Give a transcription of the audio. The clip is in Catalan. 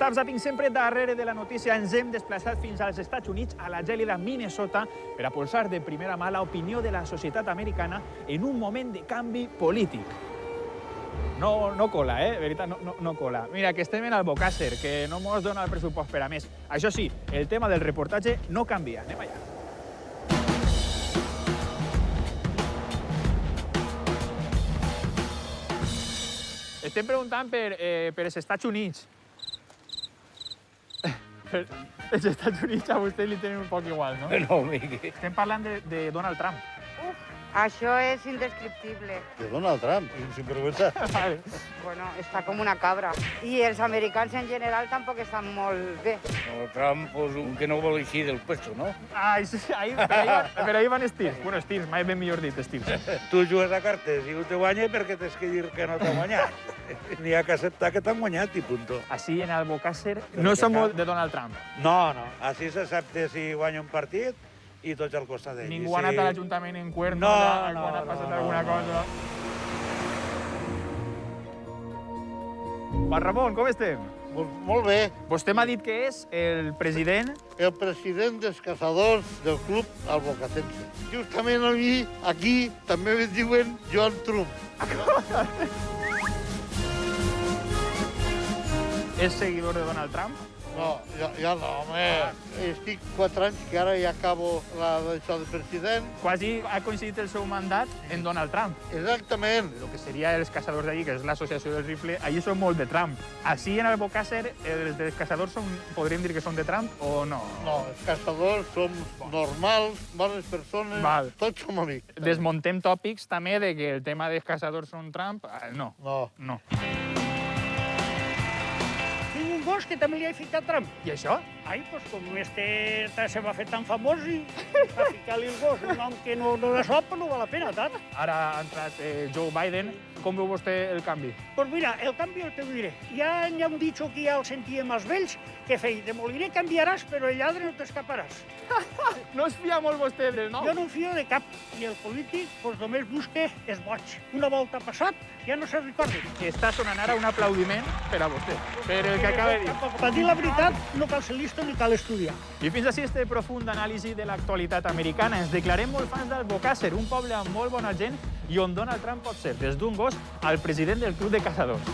Hola, Zapping, sempre darrere de la notícia. Ens hem desplaçat fins als Estats Units, a la gèlida Minnesota, per a polsar de primera mà l'opinió de la societat americana en un moment de canvi polític. No cola, veritat, no cola. Mira, que estem en Albocàsser, que no mos dona el pressupost per a més. Això sí, el tema del reportatge no canvia. Anem allà. Estem preguntant per els Estats Units. Per els Estats Units a vostè li tenen un poc igual, no? No, Miqui. Estem parlant de Donald Trump. Això és indescriptible. De Donald Trump, un sinvergüenza. Vale. Bueno, està com una cabra. I els americans en general tampoc estan molt bé. No, Trump, pues, un que no vol eixir del puesto, no? Ai, sí, per ahí van estirs. Bueno, estirs, mai ben millor dit, estirs. Tu jugues a cartes i un te guanya perquè tens que dir que no t'ha guanyat. N'hi ha que acceptar que t'han guanyat i punto. Així, en Albocàsser, no som molt de Donald Trump. No, així s'accepta si guanya un partit i tots al costat d'ell. Ningú ha anat a l'Ajuntament en cuerno, No, quan ha passat alguna no. cosa. Juan Ramon, com estem? Molt bé. Vostè m'ha dit que és el president... El president dels caçadors del club albocassense. Justament a mi, aquí, també em diuen Joan Trump. És seguidor de Donald Trump? No, ja no, home. Estic 4 anys que ara ja acabo d'això de president. Quasi ha coincidit el seu mandat en Donald Trump. Exactament. El que seria els caçadors d'allí, que és l'associació del rifle, allí són molt de Trump. Així en Albocàsser, els dels caçadors podríem dir que són de Trump o no? No, els caçadors som normals, bones persones, Val. tots som amics. Desmontem tòpics també de que el tema dels caçadors són Trump. No, No. no. Tinc un gos que també li ha ficat Trump. I això? Ai, doncs com se va fer tan famós i va ficar-li el gos un nom que no de sopa no val la pena tant. Ara ha entrat Joe Biden. Com veu vostè el canvi? Doncs mira, el canvi el te ho diré. Ja hi ha un dicho que ja el sentíem els vells, que feia, de moliner canviaràs, però el lladre no t'escaparàs. No es fia molt vostè del nom? Jo no em fio de cap, i el polític doncs, només busca és boig. Una volta passat, ja no se'n recorda. Està sonant ara un aplaudiment per a vostè, per el que acaba de dir. Per dir la veritat, no cal ser listo ni cal estudiar. I fins així este profund anàlisi de l'actualitat americana. Ens declarem molt fans d'Albocàsser, un poble amb molt bona gent i on Donald Trump pot ser, des d'un gos al president del Club de Caçadors.